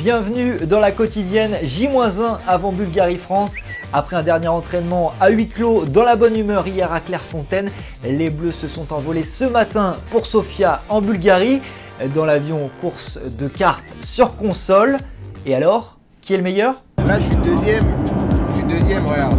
Bienvenue dans la quotidienne J-1 avant Bulgarie-France. Après un dernier entraînement à huis clos dans la bonne humeur hier à Clairefontaine, les Bleus se sont envolés ce matin pour Sofia en Bulgarie. Dans l'avion, course de cartes sur console. Et alors, qui est le meilleur? Là je suis deuxième, regarde.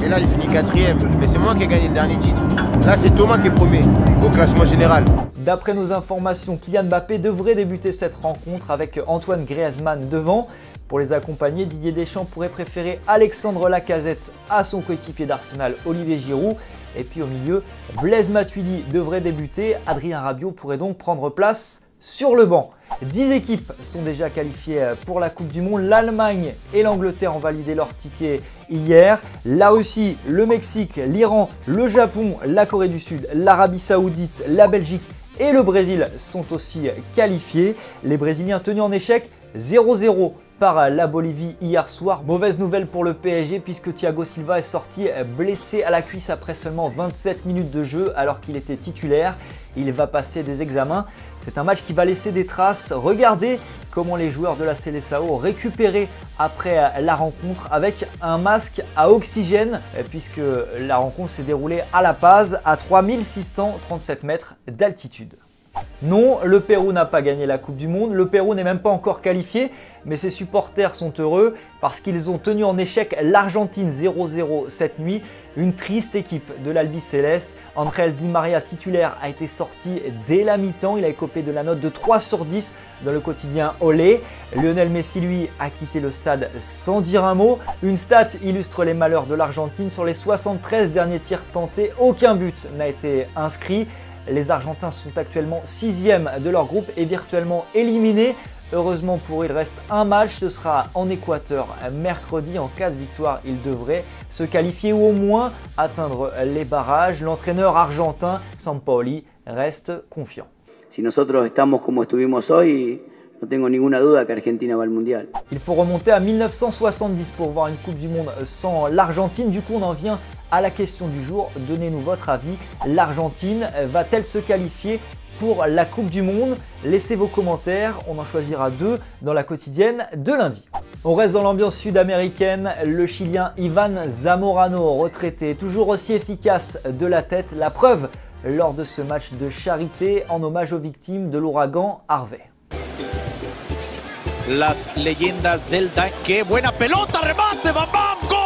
Et là il finit quatrième. Mais c'est moi qui ai gagné le dernier titre. Là c'est Thomas qui est premier au classement général. D'après nos informations, Kylian Mbappé devrait débuter cette rencontre avec Antoine Griezmann devant. Pour les accompagner, Didier Deschamps pourrait préférer Alexandre Lacazette à son coéquipier d'Arsenal, Olivier Giroud. Et puis au milieu, Blaise Matuidi devrait débuter. Adrien Rabiot pourrait donc prendre place sur le banc. 10 équipes sont déjà qualifiées pour la Coupe du Monde. L'Allemagne et l'Angleterre ont validé leur ticket hier. La Russie, le Mexique, l'Iran, le Japon, la Corée du Sud, l'Arabie Saoudite, la Belgique et le Brésil sont aussi qualifiés. Les Brésiliens tenus en échec 0-0 par la Bolivie hier soir. Mauvaise nouvelle pour le PSG puisque Thiago Silva est sorti blessé à la cuisse après seulement 27 minutes de jeu alors qu'il était titulaire. Il va passer des examens. C'est un match qui va laisser des traces. Regardez comment les joueurs de la Seleção ont récupéré après la rencontre avec un masque à oxygène puisque la rencontre s'est déroulée à La Paz à 3637 mètres d'altitude. Non, le Pérou n'a pas gagné la Coupe du Monde, le Pérou n'est même pas encore qualifié, mais ses supporters sont heureux parce qu'ils ont tenu en échec l'Argentine 0-0 cette nuit. Une triste équipe de l'Albiceleste. Ángel Di María titulaire a été sorti dès la mi-temps, il a écopé de la note de 3/10 dans le quotidien Olé. Lionel Messi lui a quitté le stade sans dire un mot. Une stat illustre les malheurs de l'Argentine, sur les 73 derniers tirs tentés, aucun but n'a été inscrit. Les Argentins sont actuellement 6e de leur groupe et virtuellement éliminés. Heureusement pour eux, il reste un match, ce sera en Équateur mercredi. En cas de victoire, ils devraient se qualifier ou au moins atteindre les barrages. L'entraîneur argentin Sampaoli reste confiant. Si nosotros estamos como estuvimos hoy, no tengo ninguna duda que Argentina va al Mundial. Il faut remonter à 1970 pour voir une Coupe du Monde sans l'Argentine. Du coup, on en vient à la question du jour. Donnez-nous votre avis. L'Argentine va-t-elle se qualifier pour la Coupe du Monde? Laissez vos commentaires, on en choisira 2 dans la quotidienne de lundi. On reste dans l'ambiance sud-américaine. Le Chilien Ivan Zamorano, retraité, toujours aussi efficace de la tête. La preuve lors de ce match de charité en hommage aux victimes de l'ouragan Harvey. Las leyendas del tanque, buena pelota, remate, bam bam, gol!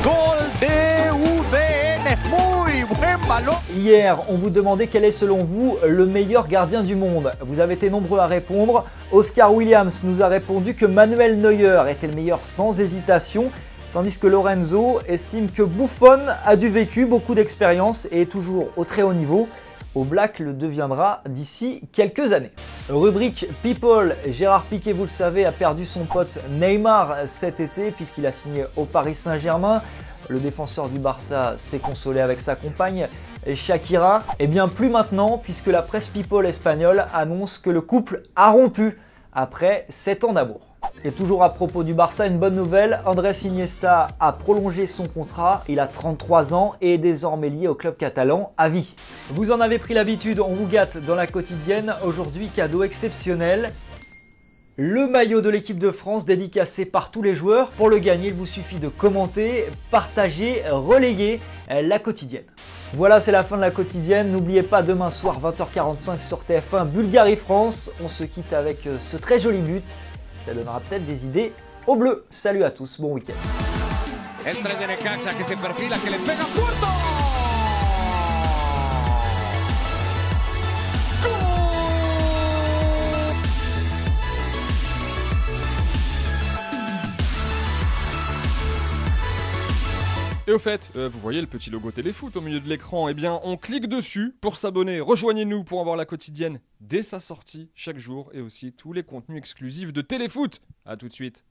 Gol de UDN, muy buen ballon. Hier, on vous demandait quel est selon vous le meilleur gardien du monde. Vous avez été nombreux à répondre. Oscar Williams nous a répondu que Manuel Neuer était le meilleur sans hésitation, tandis que Lorenzo estime que Buffon a du vécu, beaucoup d'expérience et est toujours au très haut niveau. Au Black le deviendra d'ici quelques années. Rubrique People, Gérard Piqué, vous le savez, a perdu son pote Neymar cet été puisqu'il a signé au Paris Saint-Germain. Le défenseur du Barça s'est consolé avec sa compagne Shakira. Et bien plus maintenant puisque la presse People espagnole annonce que le couple a rompu après 7 ans d'amour. Et toujours à propos du Barça, une bonne nouvelle, Andrés Iniesta a prolongé son contrat, il a 33 ans et est désormais lié au club catalan à vie. Vous en avez pris l'habitude, on vous gâte dans la quotidienne. Aujourd'hui, cadeau exceptionnel. Le maillot de l'équipe de France dédicacé par tous les joueurs. Pour le gagner, il vous suffit de commenter, partager, relayer la quotidienne. Voilà, c'est la fin de la quotidienne. N'oubliez pas, demain soir 20h45 sur TF1 Bulgarie-France. On se quitte avec ce très joli but. Ça donnera peut-être des idées aux Bleus. Salut à tous, bon week-end. Et au fait, vous voyez le petit logo Téléfoot au milieu de l'écran? Eh bien, on clique dessus pour s'abonner. Rejoignez-nous pour avoir la quotidienne dès sa sortie chaque jour et aussi tous les contenus exclusifs de Téléfoot. A tout de suite.